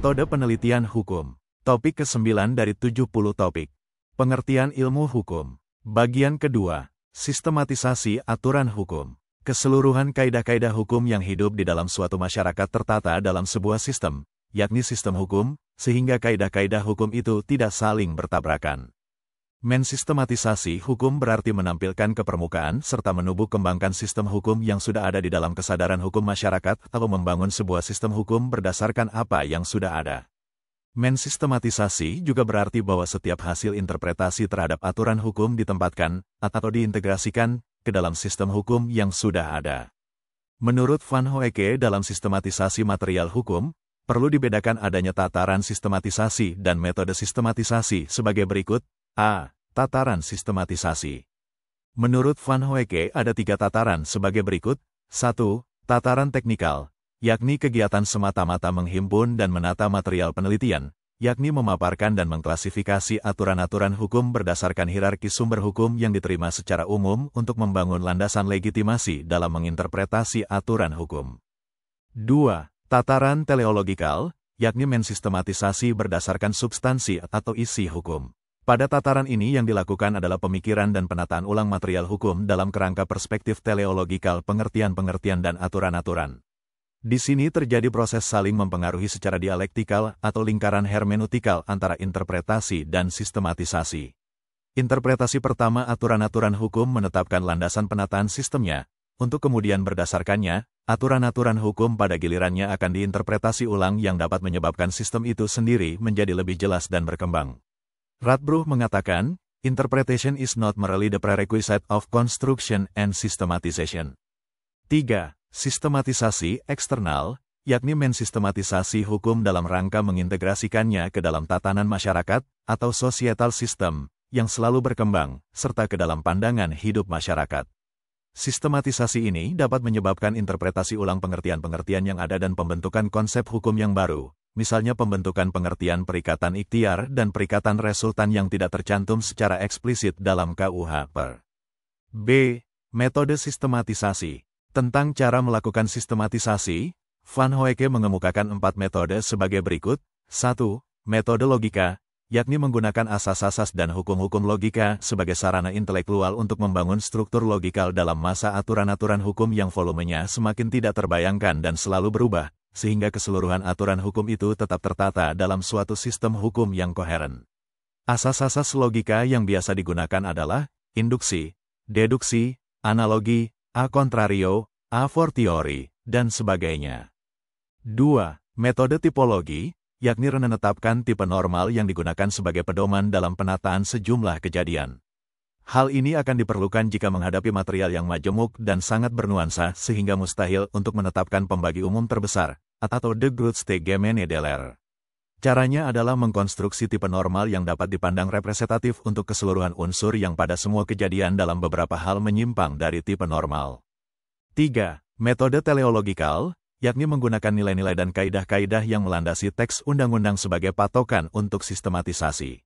Metode penelitian hukum. Topik ke-9 dari 70 topik. Pengertian ilmu hukum. Bagian kedua. Sistematisasi aturan hukum. Keseluruhan kaidah-kaidah hukum yang hidup di dalam suatu masyarakat tertata dalam sebuah sistem, yakni sistem hukum, sehingga kaidah-kaidah hukum itu tidak saling bertabrakan. Mensistematisasi hukum berarti menampilkan ke permukaan serta menumbuh kembangkan sistem hukum yang sudah ada di dalam kesadaran hukum masyarakat atau membangun sebuah sistem hukum berdasarkan apa yang sudah ada. Mensistematisasi juga berarti bahwa setiap hasil interpretasi terhadap aturan hukum ditempatkan atau diintegrasikan ke dalam sistem hukum yang sudah ada. Menurut Van Hoecke dalam sistematisasi material hukum, perlu dibedakan adanya tataran sistematisasi dan metode sistematisasi sebagai berikut. A. Tataran sistematisasi. Menurut Van Hoecke ada 3 tataran sebagai berikut. 1. Tataran teknikal, yakni kegiatan semata-mata menghimpun dan menata material penelitian, yakni memaparkan dan mengklasifikasi aturan-aturan hukum berdasarkan hierarki sumber hukum yang diterima secara umum untuk membangun landasan legitimasi dalam menginterpretasi aturan hukum. 2. Tataran teleologikal, yakni mensistematisasi berdasarkan substansi atau isi hukum. Pada tataran ini yang dilakukan adalah pemikiran dan penataan ulang material hukum dalam kerangka perspektif teleologikal pengertian-pengertian dan aturan-aturan. Di sini terjadi proses saling mempengaruhi secara dialektikal atau lingkaran hermeneutikal antara interpretasi dan sistematisasi. Interpretasi pertama aturan-aturan hukum menetapkan landasan penataan sistemnya, untuk kemudian berdasarkannya, aturan-aturan hukum pada gilirannya akan diinterpretasi ulang yang dapat menyebabkan sistem itu sendiri menjadi lebih jelas dan berkembang. Radbruch mengatakan, interpretation is not merely the prerequisite of construction and systematization. 3. Sistematisasi eksternal, yakni mensistematisasi hukum dalam rangka mengintegrasikannya ke dalam tatanan masyarakat atau societal system yang selalu berkembang, serta ke dalam pandangan hidup masyarakat. Sistematisasi ini dapat menyebabkan interpretasi ulang pengertian-pengertian yang ada dan pembentukan konsep hukum yang baru. Misalnya pembentukan pengertian perikatan ikhtiar dan perikatan resultan yang tidak tercantum secara eksplisit dalam KUH per. B. Metode sistematisasi. Tentang cara melakukan sistematisasi, Van Hoecke mengemukakan 4 metode sebagai berikut. 1. Metode logika, yakni menggunakan asas-asas dan hukum-hukum logika sebagai sarana intelektual untuk membangun struktur logikal dalam masa aturan-aturan hukum yang volumenya semakin tidak terbayangkan dan selalu berubah, sehingga keseluruhan aturan hukum itu tetap tertata dalam suatu sistem hukum yang koheren. Asas-asas logika yang biasa digunakan adalah induksi, deduksi, analogi, a contrario, a fortiori, dan sebagainya. 2. Metode tipologi, yakni menetapkan tipe normal yang digunakan sebagai pedoman dalam penataan sejumlah kejadian. Hal ini akan diperlukan jika menghadapi material yang majemuk dan sangat bernuansa sehingga mustahil untuk menetapkan pembagi umum terbesar, atau de grootste gemene deler. Caranya adalah mengkonstruksi tipe normal yang dapat dipandang representatif untuk keseluruhan unsur yang pada semua kejadian dalam beberapa hal menyimpang dari tipe normal. 3. Metode teleologikal, yakni menggunakan nilai-nilai dan kaidah-kaidah yang melandasi teks undang-undang sebagai patokan untuk sistematisasi.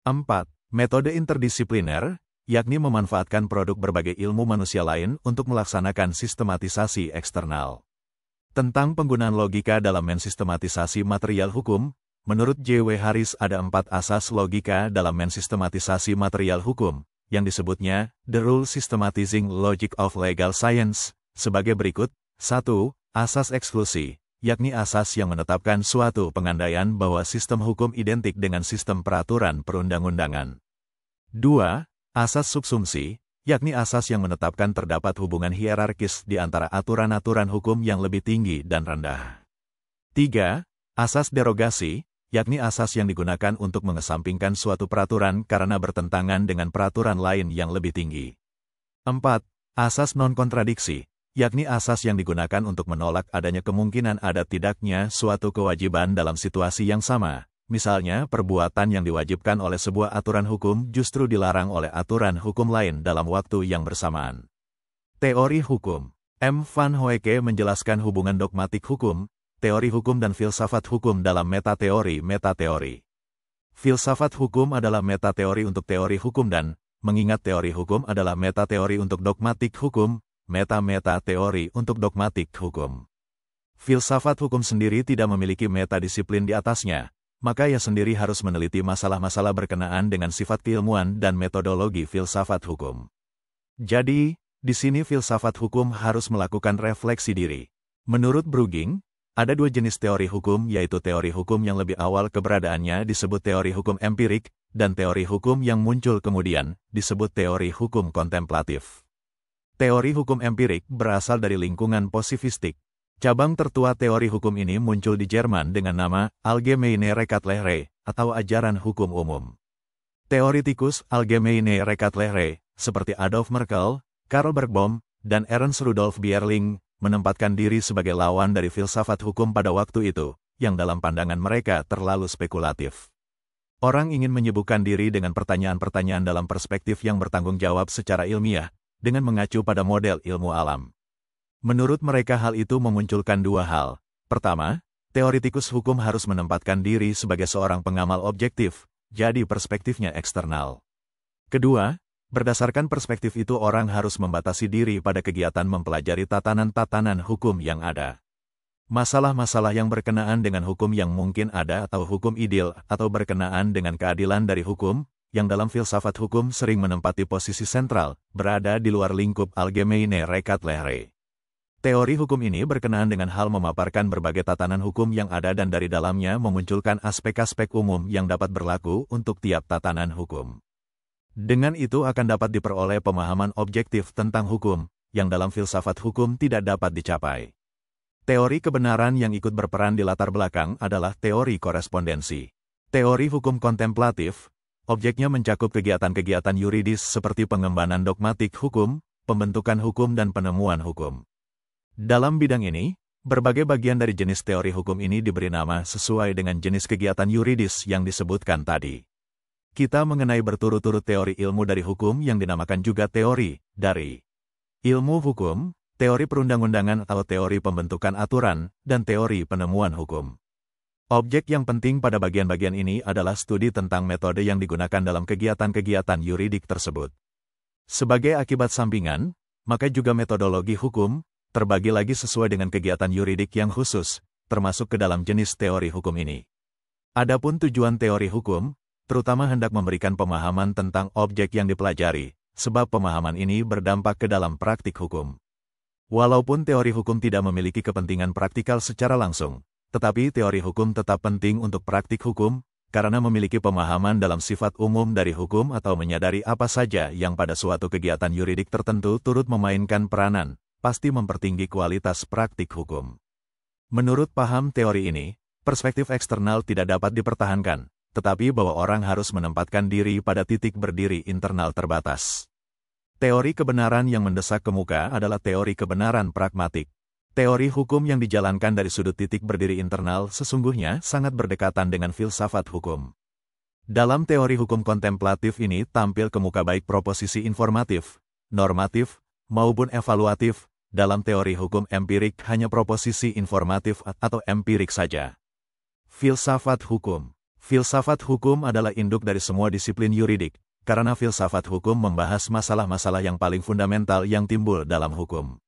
4. Metode interdisipliner, yakni memanfaatkan produk berbagai ilmu manusia lain untuk melaksanakan sistematisasi eksternal. Tentang penggunaan logika dalam mensistematisasi material hukum, menurut J.W. Harris ada 4 asas logika dalam mensistematisasi material hukum, yang disebutnya The Rule Systematizing Logic of Legal Science, sebagai berikut. 1. Asas eksklusi, yakni asas yang menetapkan suatu pengandaian bahwa sistem hukum identik dengan sistem peraturan perundang-undangan. 2. Asas subsumsi, yakni asas yang menetapkan terdapat hubungan hierarkis di antara aturan-aturan hukum yang lebih tinggi dan rendah. 3. Asas derogasi, yakni asas yang digunakan untuk mengesampingkan suatu peraturan karena bertentangan dengan peraturan lain yang lebih tinggi. 4. Asas non-kontradiksi, yakni asas yang digunakan untuk menolak adanya kemungkinan ada tidaknya suatu kewajiban dalam situasi yang sama. Misalnya, perbuatan yang diwajibkan oleh sebuah aturan hukum justru dilarang oleh aturan hukum lain dalam waktu yang bersamaan. Teori hukum. M. Van Hoecke menjelaskan hubungan dogmatik hukum, teori hukum dan filsafat hukum dalam metateori. Filsafat hukum adalah metateori untuk teori hukum dan, mengingat teori hukum adalah metateori untuk dogmatik hukum, meta-teori untuk dogmatik hukum. Filsafat hukum sendiri tidak memiliki metadisiplin di atasnya, maka ia sendiri harus meneliti masalah-masalah berkenaan dengan sifat keilmuan dan metodologi filsafat hukum. Jadi, di sini filsafat hukum harus melakukan refleksi diri. Menurut Brueging, ada dua jenis teori hukum, yaitu teori hukum yang lebih awal keberadaannya disebut teori hukum empirik, dan teori hukum yang muncul kemudian disebut teori hukum kontemplatif. Teori hukum empirik berasal dari lingkungan posifistik. Cabang tertua teori hukum ini muncul di Jerman dengan nama Allgemeine Rechtslehre atau ajaran hukum umum. Teoritikus Allgemeine Rechtslehre seperti Adolf Merkle, Karl Bergbohm, dan Ernst Rudolf Bierling menempatkan diri sebagai lawan dari filsafat hukum pada waktu itu, yang dalam pandangan mereka terlalu spekulatif. Orang ingin menyibukkan diri dengan pertanyaan-pertanyaan dalam perspektif yang bertanggung jawab secara ilmiah, dengan mengacu pada model ilmu alam. Menurut mereka hal itu memunculkan dua hal. Pertama, teoritikus hukum harus menempatkan diri sebagai seorang pengamal objektif, jadi perspektifnya eksternal. Kedua, berdasarkan perspektif itu orang harus membatasi diri pada kegiatan mempelajari tatanan-tatanan hukum yang ada. Masalah-masalah yang berkenaan dengan hukum yang mungkin ada atau hukum ideal atau berkenaan dengan keadilan dari hukum, yang dalam filsafat hukum sering menempati posisi sentral, berada di luar lingkup Allgemeine Rechtslehre. Teori hukum ini berkenaan dengan hal memaparkan berbagai tatanan hukum yang ada dan dari dalamnya memunculkan aspek-aspek umum yang dapat berlaku untuk tiap tatanan hukum. Dengan itu akan dapat diperoleh pemahaman objektif tentang hukum, yang dalam filsafat hukum tidak dapat dicapai. Teori kebenaran yang ikut berperan di latar belakang adalah teori korespondensi. Teori hukum kontemplatif, objeknya mencakup kegiatan-kegiatan yuridis seperti pengembangan dogmatik hukum, pembentukan hukum dan penemuan hukum. Dalam bidang ini, berbagai bagian dari jenis teori hukum ini diberi nama sesuai dengan jenis kegiatan yuridis yang disebutkan tadi. Kita mengenai berturut-turut teori ilmu dari hukum yang dinamakan juga teori dari ilmu hukum, teori perundang-undangan atau teori pembentukan aturan, dan teori penemuan hukum. Objek yang penting pada bagian-bagian ini adalah studi tentang metode yang digunakan dalam kegiatan-kegiatan yuridik tersebut. Sebagai akibat sampingan, maka juga metodologi hukum terbagi lagi sesuai dengan kegiatan yuridik yang khusus, termasuk ke dalam jenis teori hukum ini. Adapun tujuan teori hukum, terutama hendak memberikan pemahaman tentang objek yang dipelajari, sebab pemahaman ini berdampak ke dalam praktik hukum. Walaupun teori hukum tidak memiliki kepentingan praktikal secara langsung, tetapi teori hukum tetap penting untuk praktik hukum, karena memiliki pemahaman dalam sifat umum dari hukum atau menyadari apa saja yang pada suatu kegiatan yuridik tertentu turut memainkan peranan, pasti mempertinggi kualitas praktik hukum. Menurut paham teori ini, perspektif eksternal tidak dapat dipertahankan, tetapi bahwa orang harus menempatkan diri pada titik berdiri internal terbatas. Teori kebenaran yang mendesak ke muka adalah teori kebenaran pragmatik. Teori hukum yang dijalankan dari sudut titik berdiri internal sesungguhnya sangat berdekatan dengan filsafat hukum. Dalam teori hukum kontemplatif ini tampil ke muka baik proposisi informatif, normatif, maupun evaluatif. Dalam teori hukum empirik hanya proposisi informatif atau empirik saja. Filsafat hukum. Filsafat hukum adalah induk dari semua disiplin yuridik, karena filsafat hukum membahas masalah-masalah yang paling fundamental yang timbul dalam hukum.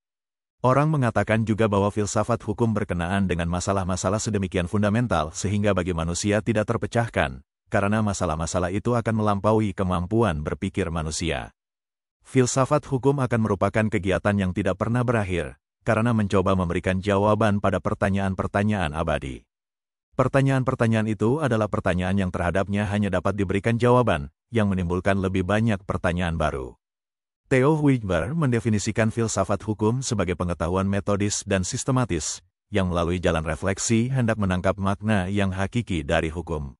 Orang mengatakan juga bahwa filsafat hukum berkenaan dengan masalah-masalah sedemikian fundamental sehingga bagi manusia tidak terpecahkan, karena masalah-masalah itu akan melampaui kemampuan berpikir manusia. Filsafat hukum akan merupakan kegiatan yang tidak pernah berakhir, karena mencoba memberikan jawaban pada pertanyaan-pertanyaan abadi. Pertanyaan-pertanyaan itu adalah pertanyaan yang terhadapnya hanya dapat diberikan jawaban, yang menimbulkan lebih banyak pertanyaan baru. Theo Huygber mendefinisikan filsafat hukum sebagai pengetahuan metodis dan sistematis, yang melalui jalan refleksi hendak menangkap makna yang hakiki dari hukum.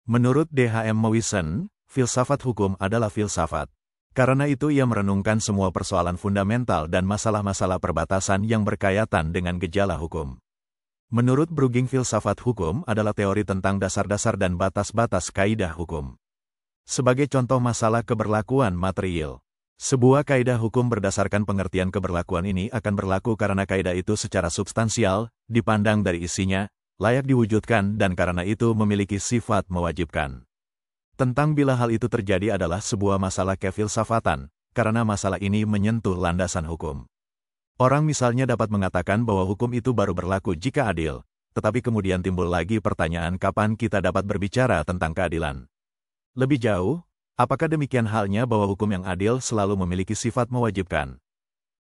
Menurut D.H.M. Mowison, filsafat hukum adalah filsafat. Karena itu ia merenungkan semua persoalan fundamental dan masalah-masalah perbatasan yang berkaitan dengan gejala hukum. Menurut Brueging, filsafat hukum adalah teori tentang dasar-dasar dan batas-batas kaidah hukum. Sebagai contoh masalah keberlakuan material, sebuah kaidah hukum berdasarkan pengertian keberlakuan ini akan berlaku karena kaidah itu secara substansial, dipandang dari isinya, layak diwujudkan dan karena itu memiliki sifat mewajibkan. Tentang bila hal itu terjadi adalah sebuah masalah kefilsafatan, karena masalah ini menyentuh landasan hukum. Orang misalnya dapat mengatakan bahwa hukum itu baru berlaku jika adil, tetapi kemudian timbul lagi pertanyaan kapan kita dapat berbicara tentang keadilan. Lebih jauh, apakah demikian halnya bahwa hukum yang adil selalu memiliki sifat mewajibkan?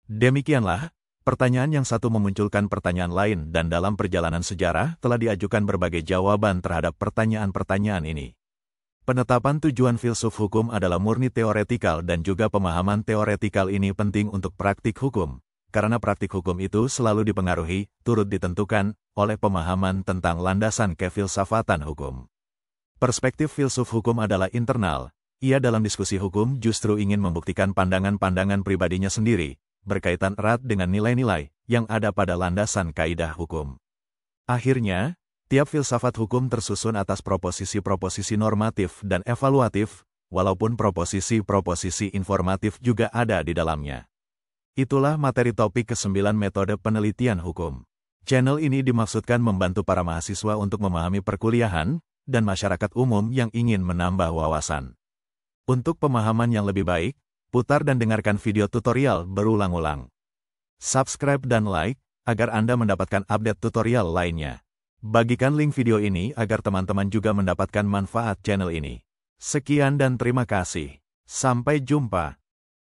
Demikianlah, pertanyaan yang satu memunculkan pertanyaan lain dan dalam perjalanan sejarah telah diajukan berbagai jawaban terhadap pertanyaan-pertanyaan ini. Penetapan tujuan filsuf hukum adalah murni teoretikal dan juga pemahaman teoretikal ini penting untuk praktik hukum. Karena praktik hukum itu selalu dipengaruhi, turut ditentukan, oleh pemahaman tentang landasan kefilsafatan hukum. Perspektif filsuf hukum adalah internal. Ia dalam diskusi hukum justru ingin membuktikan pandangan-pandangan pribadinya sendiri, berkaitan erat dengan nilai-nilai yang ada pada landasan kaidah hukum. Akhirnya, tiap filsafat hukum tersusun atas proposisi-proposisi normatif dan evaluatif, walaupun proposisi-proposisi informatif juga ada di dalamnya. Itulah materi topik ke-9 metode penelitian hukum. Channel ini dimaksudkan membantu para mahasiswa untuk memahami perkuliahan dan masyarakat umum yang ingin menambah wawasan. Untuk pemahaman yang lebih baik, putar dan dengarkan video tutorial berulang-ulang. Subscribe dan like, agar Anda mendapatkan update tutorial lainnya. Bagikan link video ini agar teman-teman juga mendapatkan manfaat channel ini. Sekian dan terima kasih. Sampai jumpa.